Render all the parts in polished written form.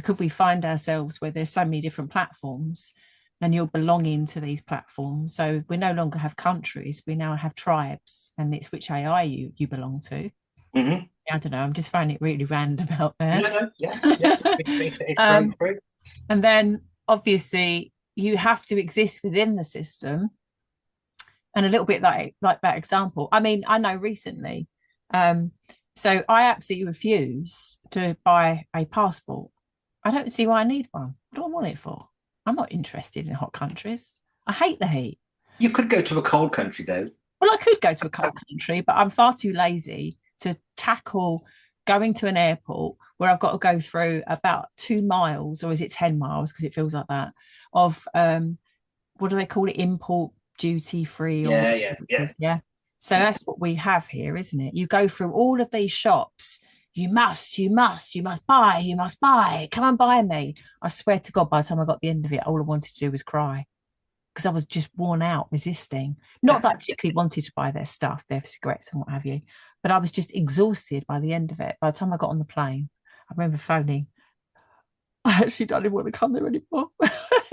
could we find ourselves where there's so many different platforms and you're belonging to these platforms? So we no longer have countries, we now have tribes, and it's which AI you belong to. Hmm. I don't know, I'm just finding it really roundabout there. No, no, yeah, yeah. It's very um, true. and then obviously you have to exist within the system, and a little bit like that example. I mean, I know recently, um, so I absolutely refuse to buy a passport. I don't see why I need one. What do I want it for? I'm not interested in hot countries. I hate the heat. You could go to a cold country though. Well, I could go to a cold country, but I'm far too lazy to tackle going to an airport where I've got to go through about 2 miles, or is it 10 miles? Because it feels like that, of what do they call it? Import duty free or Yeah, whatever yeah, it yeah. is. Yeah. So that's what we have here, isn't it? You go through all of these shops. You must buy. Come and buy me. I swear to God, by the time I got the end of it, all I wanted to do was cry because I was just worn out resisting. Not that I particularly wanted to buy their stuff, their cigarettes and what have you, but I was just exhausted by the end of it. By the time I got on the plane, I remember phoning, I actually don't even want to come there anymore.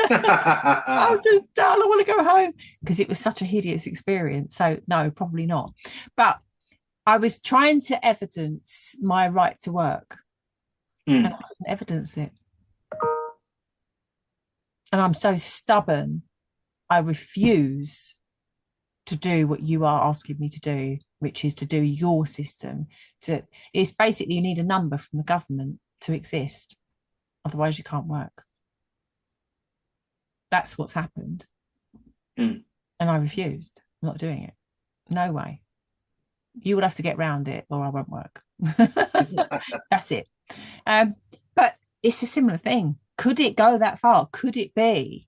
I'm just done. I want to go home because it was such a hideous experience. So, no, probably not. But I was trying to evidence my right to work and Mm. I couldn't evidence it. And I'm so stubborn. I refuse to do what you are asking me to do, which is to do your system. So it's basically you need a number from the government to exist. Otherwise, you can't work. That's what's happened. Mm. And I refused. I'm not doing it. No way. You will have to get round it or I won't work. That's it. Um, but it's a similar thing. Could it go that far? Could it be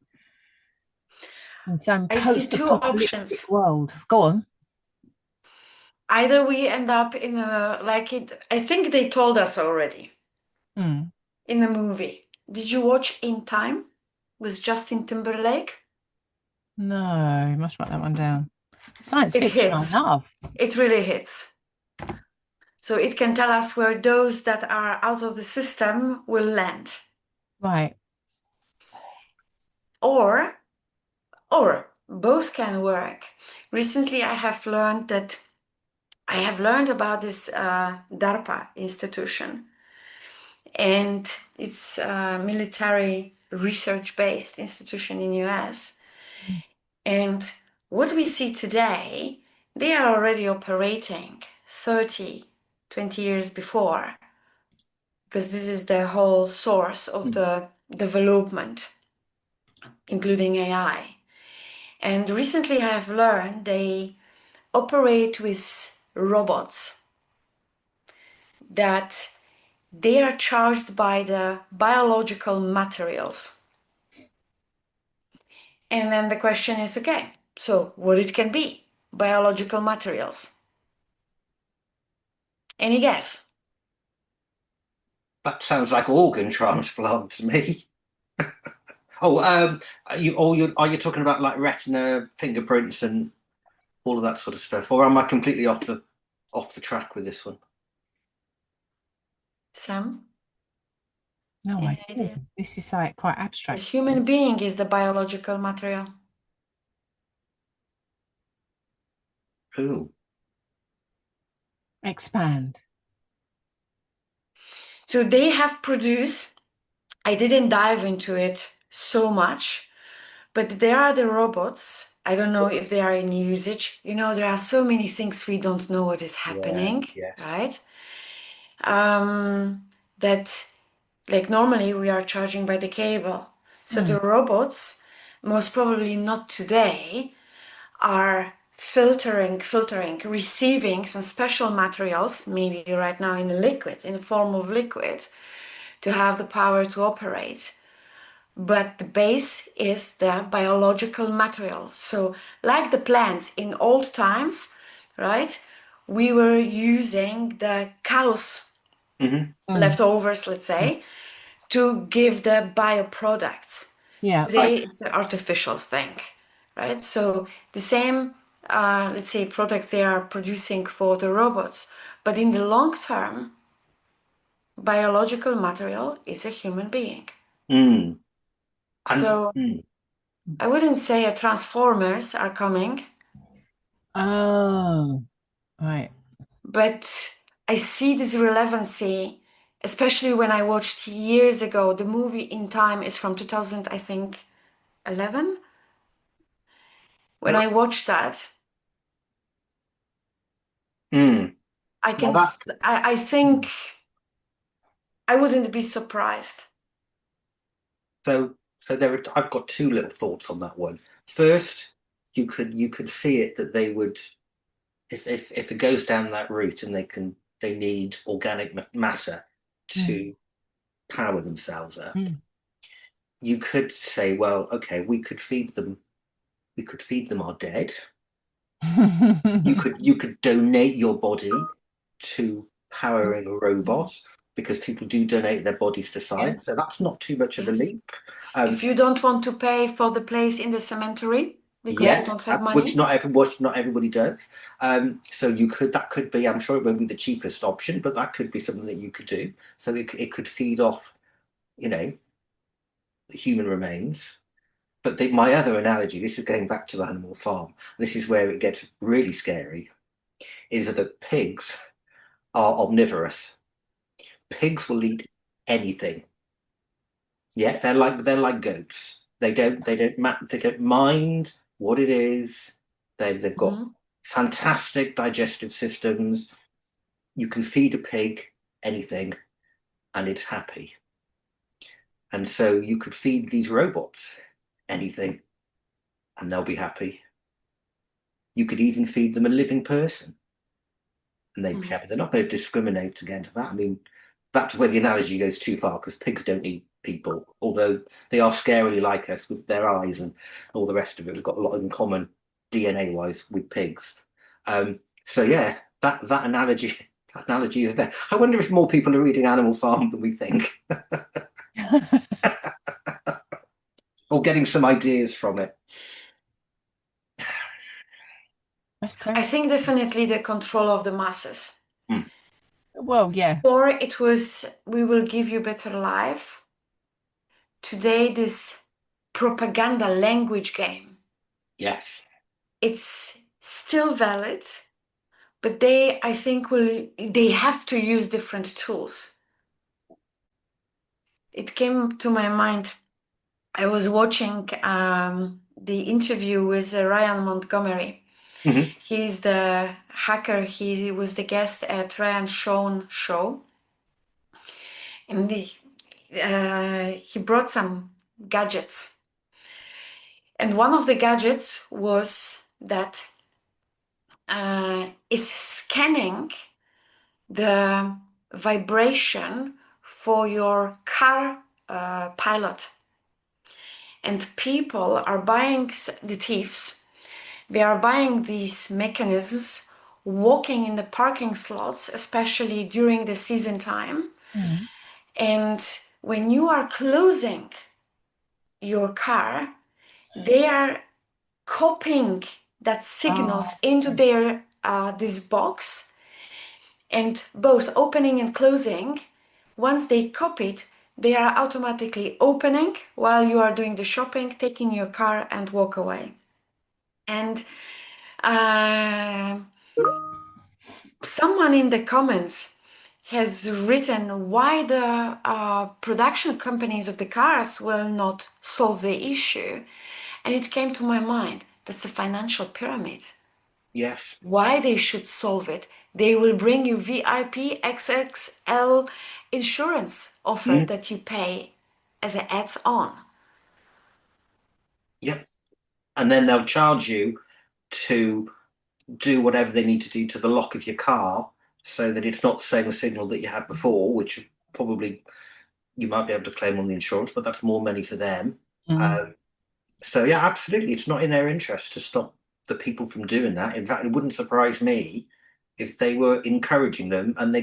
in some I see two post-apocalyptic options. world? Go on. Either we end up in a, like it, I think they told us already Mm. in the movie. Did you watch In Time with Justin Timberlake? No, you must write that one down. Science It fiction, I hits. love. It really hits. So it can tell us where those that are out of the system will land. Right. Or, or both can work. Recently, I have learned about this DARPA institution, and it's a military research-based institution in US. And what we see today, they are already operating 30, 20 years before, because this is the whole source of Mm. the development, including AI. And recently I have learned they operate with robots that they are charged by the biological materials. And then the question is, okay, so what it can be? Biological materials. Any guess? That sounds like organ transplant to me. Oh, are you talking about like retina, fingerprints, and all of that sort of stuff, or am I completely off the track with this one? Sam, No any idea. idea? This is like quite The abstract. human being is the biological material. Ooh. Expand. So they have produced, I didn't dive into it so much, but there are the robots. I don't know if they are in usage. You know, there are so many things we don't know what is Yeah, happening, yes. right? That like normally we are charging by the cable. So Mm. the robots, most probably not today, are filtering, receiving some special materials, maybe right now in a liquid, in the form of liquid, to have the power to operate. But the base is the biological material. So, like the plants in old times, right? We were using the cows' Hmm. Mm. leftovers, let's say, to give the bioproducts. Yeah. Today, it's an artificial thing, right? So the same, let's say, products they are producing for the robots, but in the long term, biological material is a human being. Mm. And So I wouldn't say a Transformers are coming, Oh, right. but I see this relevancy, especially when I watched years ago. The movie In Time is from 2000, I think, 11. When I watched that, mm. I Well, can, that. I think I wouldn't be surprised. So I've got two little thoughts on that one. First, you could see it that they would, if it goes down that route and they need organic matter Mm. to power themselves up. Mm. You could say, well, okay, we could feed them our dead. You could donate your body to powering a robot because people do donate their bodies to Yeah. science, so that's not too much of a Yes. leap. If you don't want to pay for the place in the cemetery because you Yeah, don't have which money, not everybody does. So that could be. I'm sure it won't be the cheapest option, but that could be something that you could do. So it could feed off, you know, the human remains. But my other analogy, this is going back to Animal Farm. This is where it gets really scary. Is that pigs are omnivorous. Pigs will eat anything. Yeah, they're like goats. They don't mind what it is. They've got Mhm. fantastic digestive systems. You can feed a pig anything, and it's happy. And so you could feed these robots anything, and they'll be happy. You could even feed them a living person, and they'd be Mhm. happy. They're not going to discriminate against that. I mean, that's where the analogy goes too far because pigs don't eat people, although they are scarily like us with their eyes and all the rest of it. We've got a lot in common DNA wise with pigs. So yeah, that analogy. That analogy is there. I wonder if more people are reading Animal Farm than we think, or getting some ideas from it. That's I terrible. think definitely the control of the masses. Mm. Well, yeah. Or it was, we will give you better life. Today, this propaganda language game, Yes. it's still valid, but I think, they have to use different tools. It came to my mind. I was watching the interview with Ryan Montgomery. Hmm. He's the hacker. He was the guest at Ryan Sean show, and he brought some gadgets. And one of the gadgets was that is scanning the vibration for your car pilot. And people are buying, the thieves, they are buying these mechanisms, walking in the parking slots, especially during the season time. Mm. And when you are closing your car, they are copying that signals Oh, into their this box, and both opening and closing, once they copy it, they are automatically opening while you are doing the shopping, taking your car and walk away. And uh, someone in the comments has written why the production companies of the cars will not solve the issue. And it came to my mind, that's the financial pyramid. Yes. Why they should solve it? They will bring you VIP XXL insurance offer Mm. that you pay as an adds on. Yep. And then they'll charge you to do whatever they need to do to the lock of your car so that it's not the same signal that you had before, which probably you might be able to claim on the insurance, but that's more money for them. mm. So yeah, absolutely, it's not in their interest to stop the people from doing that. In fact, it wouldn't surprise me if they were encouraging them and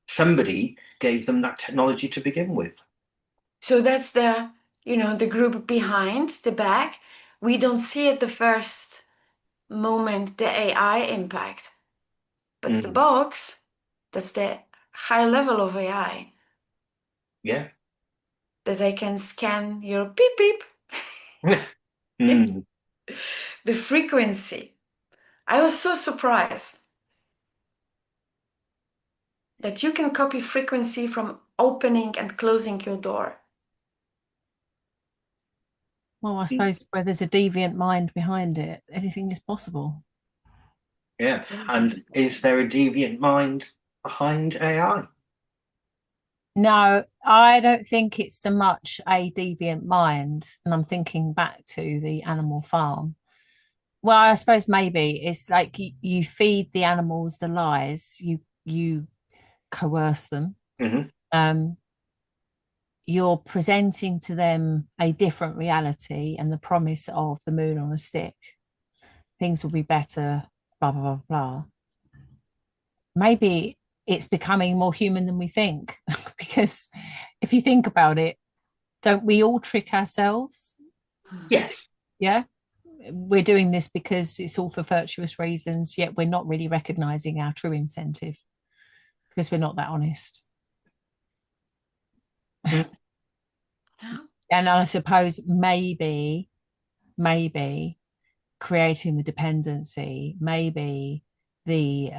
somebody gave them that technology to begin with. So that's the group behind the back. We don't see at the first moment the AI impact, but the Mm. box, that's the high level of AI Yeah. that they can scan your beep beep. Mm. The frequency. I was so surprised that you can copy frequency from opening and closing your door. Well, I suppose where there's a deviant mind behind it, anything is possible. Yeah. And is there a deviant mind behind AI? No, I don't think it's so much a deviant mind. And I'm thinking back to the Animal Farm. Well, I suppose maybe it's like you feed the animals the lies, you coerce them. Hmm. Um, you're presenting to them a different reality and the promise of the moon on a stick. Things will be better, blah blah blah blah. Maybe it's becoming more human than we think. Because if you think about it, don't we all trick ourselves? Yes. Yeah. We're doing this because it's all for virtuous reasons, yet we're not really recognizing our true incentive because we're not that honest. Mm. And I suppose maybe creating the dependency, maybe the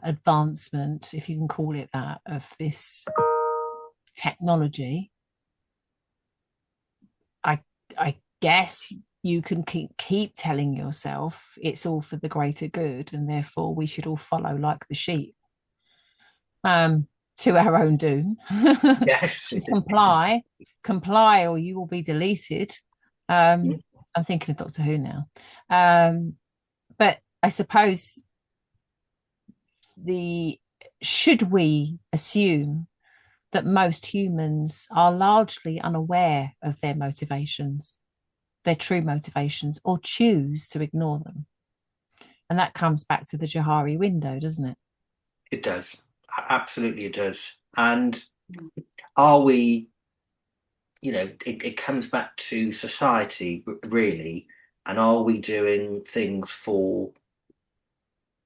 advancement, if you can call it that, of this technology. I I guess you can keep telling yourself it's all for the greater good, and therefore we should all follow like the sheep, to our own doom. Yes. Comply, or you will be deleted. I'm thinking of Doctor Who now. But I suppose the should we assume that most humans are largely unaware of their motivations, their true motivations, or choose to ignore them? And that comes back to the Johari window, doesn't it? It does. Absolutely, it does. And are we, it comes back to society, really. And are we doing things for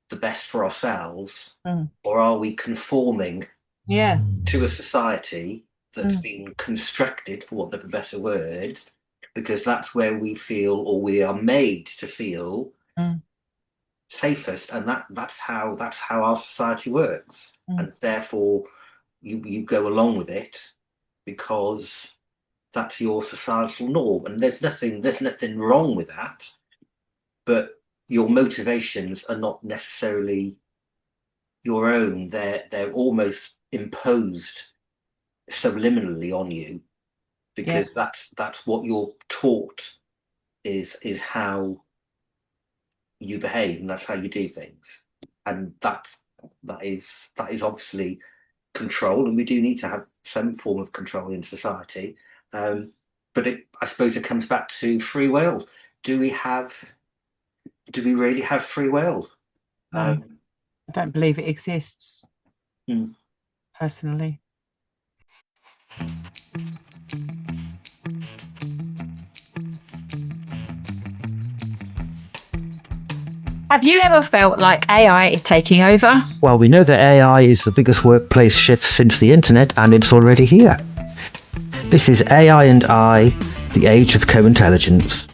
the best for ourselves, or are we conforming Yeah. to a society that's been constructed, for want of a better word, because that's where we feel, or we are made to feel safest, and that's how our society works, and therefore you go along with it because that's your societal norm, and there's nothing wrong with that, but your motivations are not necessarily your own. They're almost imposed subliminally on you Yeah. because that's what you're taught is how you behave, and that's how you do things, and that is obviously control, and we do need to have some form of control in society. But I suppose it comes back to free will. Do we really have free will? No, I don't believe it exists, Hmm. personally. Have you ever felt like AI is taking over? Well, we know that AI is the biggest workplace shift since the internet, and it's already here. This is AI and I, the age of co-intelligence.